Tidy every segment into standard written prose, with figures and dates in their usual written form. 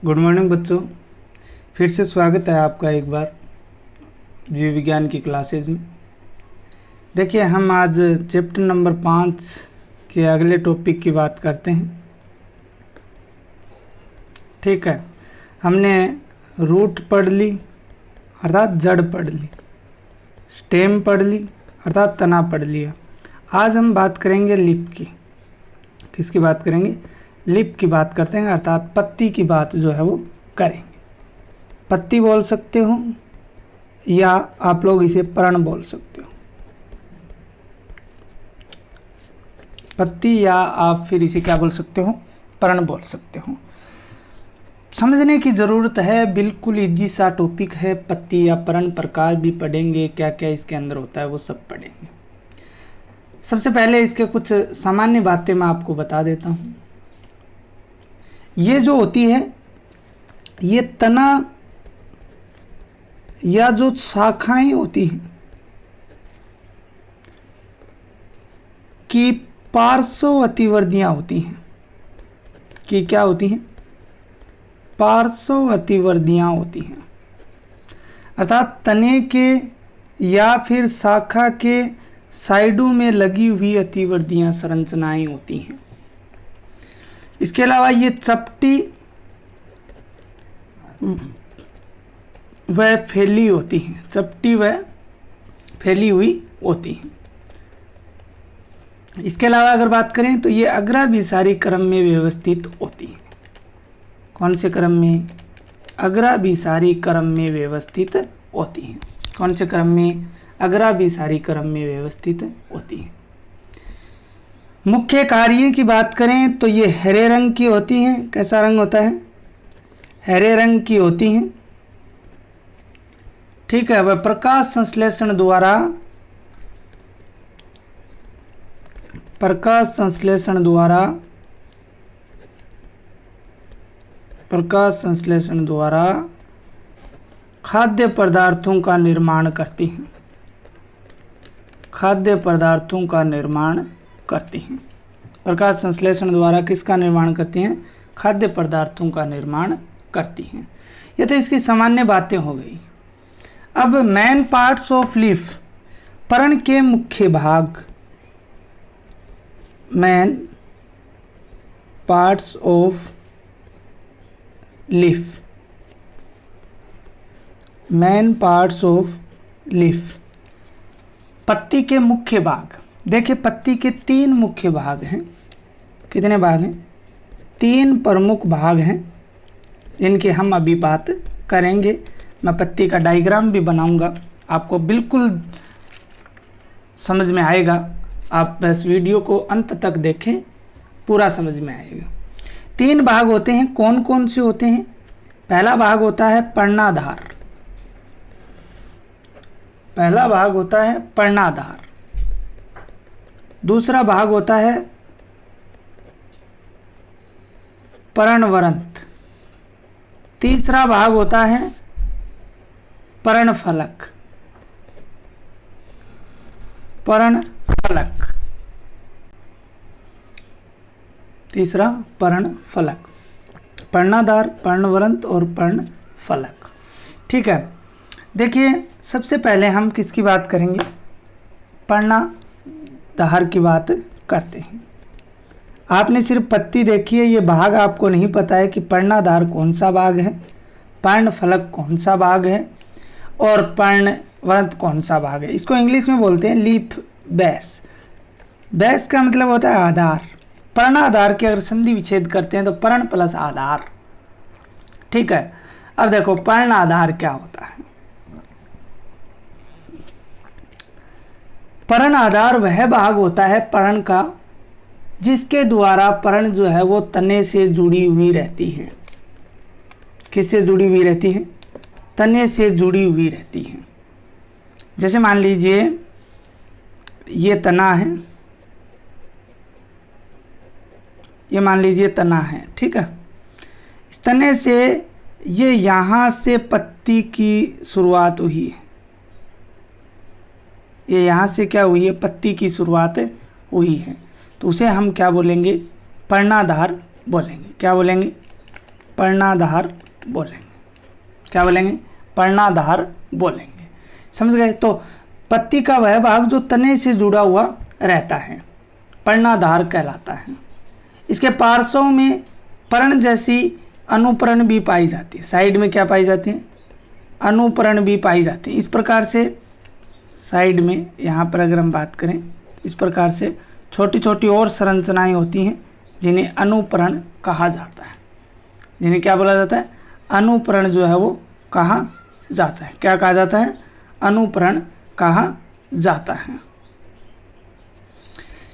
Good morning बच्चों, फिर से स्वागत है आपका एक बार जीव विज्ञान की क्लासेज में। देखिए, हम आज चैप्टर नंबर 5 के अगले टॉपिक की बात करते हैं। ठीक है, हमने रूट पढ़ ली अर्थात जड़ पढ़ ली, स्टेम पढ़ ली अर्थात तना पढ़ लिया। आज हम बात करेंगे लिप की। किसकी बात करेंगे? लिप की बात करते हैं, अर्थात पत्ती की बात जो है वो करेंगे। पत्ती बोल सकते हो या आप लोग इसे पर्ण बोल सकते हो। पत्ती या आप फिर इसे क्या बोल सकते हो? पर्ण बोल सकते हो। समझने की ज़रूरत है, बिल्कुल इजी सा टॉपिक है। पत्ती या पर्ण प्रकार भी पढ़ेंगे, क्या क्या इसके अंदर होता है वो सब पढ़ेंगे। सबसे पहले इसके कुछ सामान्य बातें मैं आपको बता देता हूँ। ये जो होती है, ये तना या जो शाखाएं होती हैं कि पार्श्ववर्तीवर्दियां होती हैं कि क्या होती हैं? पार्श्ववर्तीवर्दियां होती हैं, अर्थात तने के या फिर शाखा के साइडों में लगी हुई अतिवर्दियां संरचनाएं होती हैं। इसके अलावा ये चपटी व फैली होती हैं, चपटी व फैली हुई होती हैं। इसके अलावा अगर बात करें तो ये अग्राभिसारी क्रम में व्यवस्थित होती हैं। कौन से क्रम में? अग्राभिसारी क्रम में व्यवस्थित होती हैं। कौन से क्रम में? अग्राभिसारी क्रम में व्यवस्थित होती हैं। मुख्य कार्य की बात करें तो ये हरे रंग की होती हैं। कैसा रंग होता है? हरे रंग की होती हैं। ठीक है, वह प्रकाश संश्लेषण द्वारा खाद्य पदार्थों का निर्माण करती हैं। खाद्य पदार्थों का निर्माण करती हैं। प्रकाश संश्लेषण द्वारा किसका निर्माण करती हैं? खाद्य पदार्थों का निर्माण करती हैं। ये तो इसकी सामान्य बातें हो गई। अब मेन पार्ट्स ऑफ लीफ, पर्ण के मुख्य भाग। Main parts of leaf, main parts of leaf, पत्ती के मुख्य भाग। देखिए, पत्ती के 3 मुख्य भाग हैं। कितने भाग हैं? 3 प्रमुख भाग हैं जिनकी हम अभी बात करेंगे। मैं पत्ती का डायग्राम भी बनाऊंगा, आपको बिल्कुल समझ में आएगा। आप बस वीडियो को अंत तक देखें, पूरा समझ में आएगा। 3 भाग होते हैं। कौन कौन से होते हैं? पहला भाग होता है पर्णाधार। पहला भाग होता है पर्णाधार। दूसरा भाग होता है पर्णवरंत। तीसरा भाग होता है पर्णफलक। पर्णफलक, तीसरा पर्णफलक। पर्णाधार, पर्णवरंत और पर्णफलक। ठीक है, देखिए सबसे पहले हम किसकी बात करेंगे? पर्णाधार की बात करते हैं। आपने सिर्फ पत्ती देखी है, ये भाग आपको नहीं पता है कि पर्णाधार कौन सा भाग है, पर्णफलक कौन सा भाग है और पर्णवरंत कौन सा भाग है। इसको इंग्लिश में बोलते हैं लीफ बेस। बेस का मतलब होता है आधार। पर्णाधार के अगर संधि विच्छेद करते हैं तो पर्ण प्लस आधार। ठीक है, अब देखो पर्णाधार क्या होता है। पर्णाधार वह भाग होता है पर्ण का जिसके द्वारा पर्ण जो है वो तने से जुड़ी हुई रहती है। किससे जुड़ी हुई रहती है? तने से जुड़ी हुई रहती है। जैसे मान लीजिए ये तना है, ये मान लीजिए तना है। ठीक है, इस तने से ये यहाँ से पत्ती की शुरुआत हुई है। ये यहाँ से क्या हुई है? पत्ती की शुरुआत हुई है। तो उसे हम क्या बोलेंगे? पर्णाधार बोलेंगे। क्या बोलेंगे? पर्णाधार बोलेंगे। क्या बोलेंगे? पर्णाधार बोलेंगे। समझ गए? तो पत्ती का वह भाग जो तने से जुड़ा हुआ रहता है पर्णाधार कहलाता है। इसके पार्श्वों में पर्ण जैसी अनुपर्ण भी पाई जाती है। साइड में क्या पाई जाती है? अनुपर्ण भी पाई जाती है। इस प्रकार से साइड में, यहाँ पर अगर हम बात करें, इस प्रकार से छोटी छोटी और संरचनाएं होती हैं जिन्हें अनुपर्ण कहा जाता है। जिन्हें क्या बोला जाता है? अनुपर्ण जो है वो कहा जाता है। क्या कहा जाता है? अनुपर्ण कहा जाता है।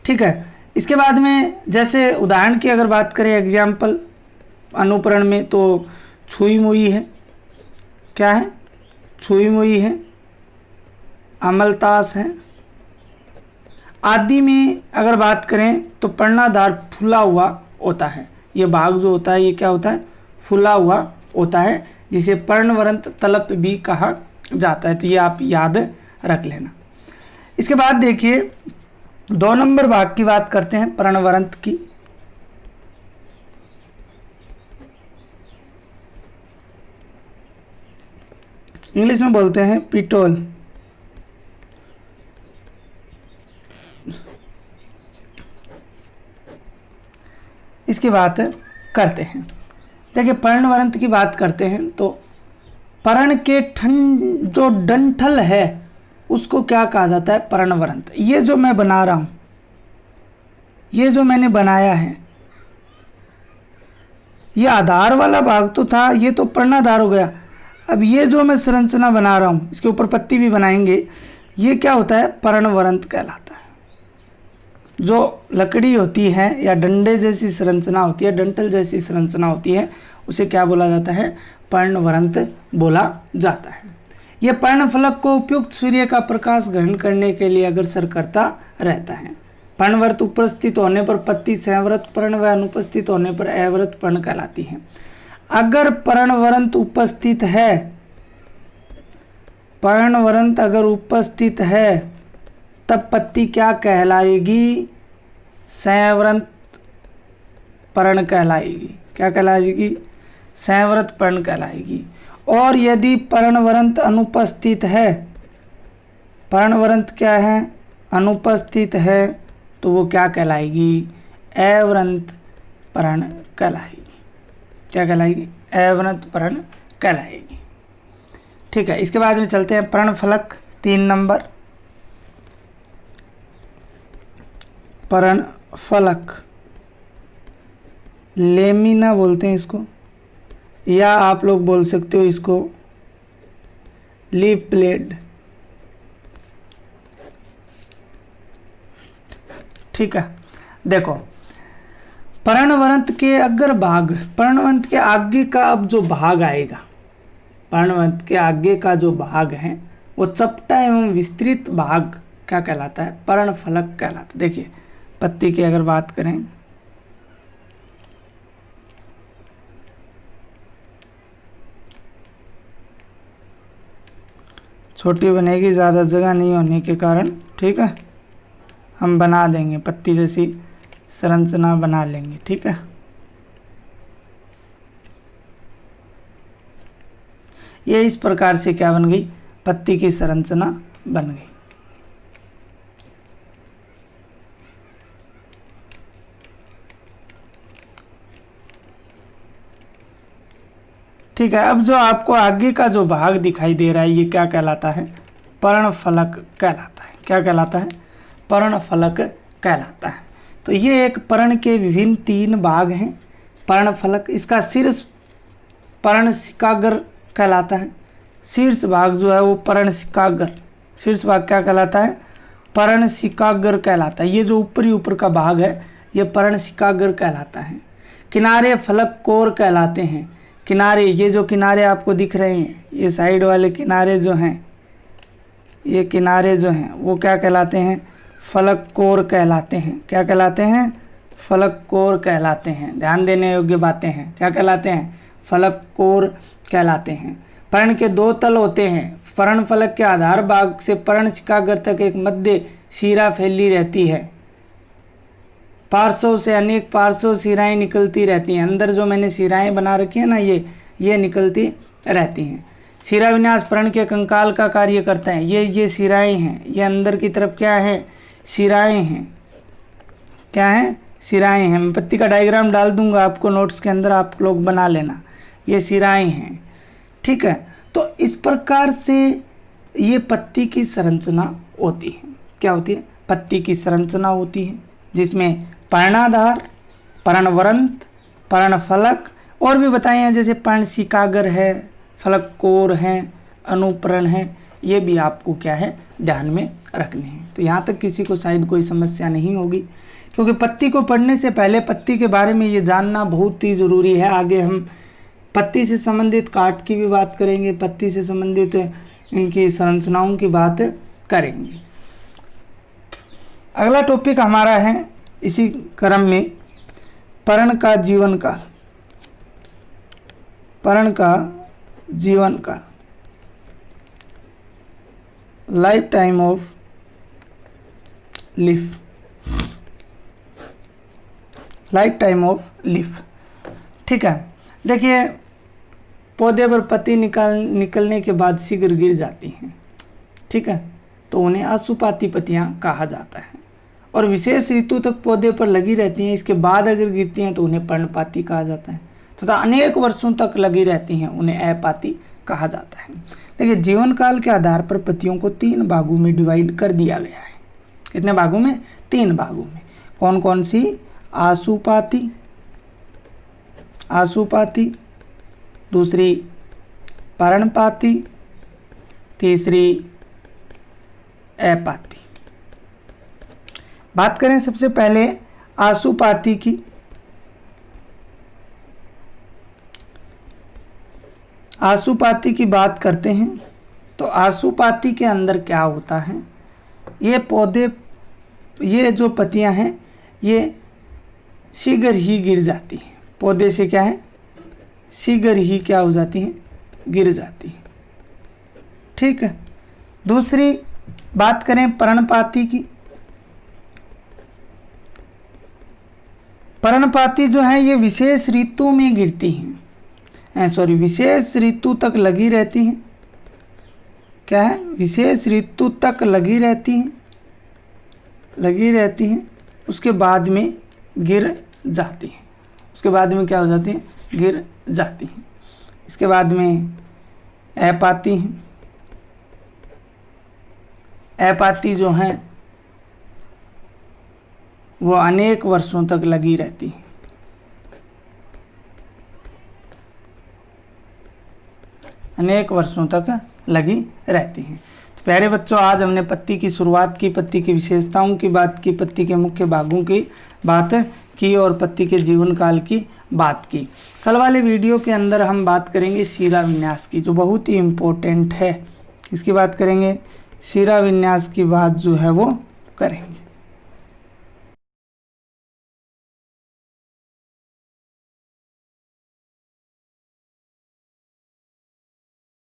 ठीक है। इसके बाद में जैसे उदाहरण की अगर बात करें, एग्जाम्पल अनुपर्ण में, तो छुई मुई है। क्या है? छुई मुई है, अमलतास है आदि में अगर बात करें तो पर्णाधार फूला हुआ होता है। ये भाग जो होता है ये क्या होता है? फूला हुआ होता है, जिसे पर्णवरंत तलप भी कहा जाता है। तो ये आप याद रख लेना। इसके बाद देखिए 2 नंबर भाग की बात करते हैं, पर्णवरंत की। इंग्लिश में बोलते हैं पिटोल। इसकी बात करते हैं। देखिए पर्णवरंत की बात करते हैं तो पर्ण के जो डंठल है उसको क्या कहा जाता है? पर्णवरंत। ये जो मैं बना रहा हूं, ये जो मैंने बनाया है, ये आधार वाला भाग तो था, ये तो पर्णाधार हो गया। अब ये जो मैं संरचना बना रहा हूं, इसके ऊपर पत्ती भी बनाएंगे, ये क्या होता है? पर्णवरंत कहलाता है। जो लकड़ी होती है या डंडे जैसी संरचना होती है, डंठल जैसी संरचना होती है, उसे क्या बोला जाता है? पर्णवरंत बोला जाता है। यह पर्णफलक को उपयुक्त सूर्य का प्रकाश ग्रहण करने के लिए अग्रसर करता रहता है। पर्णवृत्त उपस्थित होने पर पत्ती संवृत पर्ण व अनुपस्थित होने पर अवृत पर्ण कहलाती है। अगर पर्णवरंत उपस्थित है, पर्णवरंत अगर उपस्थित है, तब पत्ती क्या कहलाएगी? संवृत पर्ण कहलाएगी। क्या कहलाएगी? संवृत पर्ण कहलाएगी। और यदि पर्णवरंत अनुपस्थित है, पर्णवरंत क्या है? अनुपस्थित है, तो वो क्या कहलाएगी? अवृत पर्ण कहलाएगी। क्या कहलाएगी? अवृत पर्ण कहलाएगी। ठीक है। इसके बाद में चलते हैं पर्णफलक 3 नंबर। पर्णफलक लेमिना बोलते हैं इसको, या आप लोग बोल सकते हो इसको लीफ ब्लेड। ठीक है। देखो पर्णवरंत के अग्र भाग, पर्णवरंत के आगे का अब जो भाग आएगा, पर्णवरंत के आगे का जो भाग है वो चपटा एवं विस्तृत भाग क्या कहलाता है? पर्णफलक कहलाता है। देखिए पत्ती की अगर बात करें, छोटी बनेगी, ज़्यादा जगह नहीं होने के कारण। ठीक है, हम बना देंगे, पत्ती जैसी संरचना बना लेंगे। ठीक है, ये इस प्रकार से क्या बन गई? पत्ती की संरचना बन गई। ठीक है। अब जो आपको आगे का जो भाग दिखाई दे रहा है ये क्या कहलाता है? पर्णफलक कहलाता है। क्या कहलाता है? पर्णफलक कहलाता है। तो ये एक पर्ण के विभिन्न 3 भाग हैं। पर्णफलक, इसका शीर्ष पर्णशिखाग्र कहलाता है। शीर्ष भाग जो है वो पर्णशिखाग्र, शीर्ष भाग क्या कहलाता है? पर्णशिखाग्र कहलाता है। ये जो ऊपर का भाग है ये पर्णशिखाग्र कहलाता है। किनारे फलक कोर कहलाते हैं। किनारे, ये जो किनारे आपको दिख रहे हैं, ये साइड वाले किनारे जो हैं, ये किनारे जो हैं वो क्या कहलाते हैं? फलक कोर कहलाते हैं। क्या कहलाते हैं? फलक कोर कहलाते हैं। ध्यान देने योग्य बातें हैं। क्या कहलाते हैं? फलक कोर कहलाते हैं। पर्ण के 2 तल होते हैं। पर्णफलक के आधार भाग से पर्णशिखाग्र तक एक मध्य शिरा फैली रहती है। पार्श्व से अनेक पार्श्व शिराएं निकलती रहती हैं। अंदर जो मैंने शिराएं बना रखी है ना, ये निकलती रहती हैं। शिरा विन्यास पर्ण के कंकाल का कार्य करते हैं। ये शिराएं हैं, ये अंदर की तरफ क्या है, शिराएं हैं। क्या है, शिराएं हैं। मैं पत्ती का डायग्राम डाल दूंगा आपको नोट्स के अंदर, आप लोग बना लेना। ये शिराएं हैं, ठीक है। तो इस प्रकार से ये पत्ती की संरचना होती है। क्या होती है, पत्ती की संरचना होती है, जिसमें पर्णाधार, पर्णवरंत, पर्णफलक और भी बताए हैं, जैसे पर्णशिकागर है, फलक कोर हैं, अनुप्रण है। ये भी आपको क्या है, ध्यान में रखने हैं। तो यहाँ तक किसी को शायद कोई समस्या नहीं होगी, क्योंकि पत्ती को पढ़ने से पहले पत्ती के बारे में ये जानना बहुत ही ज़रूरी है। आगे हम पत्ती से संबंधित काट की भी बात करेंगे, पत्ती से संबंधित इनकी संरचनाओं की बात करेंगे। अगला टॉपिक हमारा है इसी क्रम में पर्ण का जीवन काल। पर्ण का जीवन काल, life time of leaf. Life time of leaf, ठीक है। देखिए, पौधे पर पत्ती निकलने के बाद शीघ्र गिर जाती हैं, ठीक है, तो उन्हें आशुपाती पत्तियां कहा जाता है। और विशेष ऋतु तक पौधे पर लगी रहती हैं। इसके बाद अगर गिरती हैं तो उन्हें पर्णपाती कहा जाता है। तथा अनेक वर्षों तक लगी रहती हैं, उन्हें अपाती कहा जाता है। देखिए, जीवन काल के आधार पर पत्तियों को 3 भागों में डिवाइड कर दिया गया है। कितने भागों में, 3 भागों में। कौन कौन सी, आशुपाती, आशुपाती, दूसरी पर्णपाती, तीसरी अपाती। बात करें सबसे पहले आशुपाती की। आशुपाती की बात करते हैं तो आशुपाती के अंदर क्या होता है, ये पौधे, ये जो पत्तियां हैं ये शीघ्र ही गिर जाती हैं। पौधे से क्या है, शीघ्र ही क्या हो जाती हैं, गिर जाती हैं, ठीक है। दूसरी बात करें पर्णपाती की। पर्णपाती जो है ये विशेष ऋतु में गिरती हैं, विशेष ऋतु तक लगी रहती हैं। क्या है, विशेष ऋतु तक लगी रहती हैं, उसके बाद में गिर जाती हैं। उसके बाद में क्या हो जाती हैं, गिर जाती हैं। इसके बाद में अपाती हैं। अपाती जो हैं वो अनेक वर्षों तक लगी रहती हैं। अनेक वर्षों तक लगी रहती हैं। तो प्यारे बच्चों, आज हमने पत्ती की शुरुआत की, पत्ती की विशेषताओं की बात की, पत्ती के मुख्य भागों की बात की और पत्ती के जीवन काल की बात की। कल वाले वीडियो के अंदर हम बात करेंगे शिरा विन्यास की, जो बहुत ही इम्पोर्टेंट है। इसकी बात करेंगे, शिरा विन्यास की बात जो है वो करेंगे।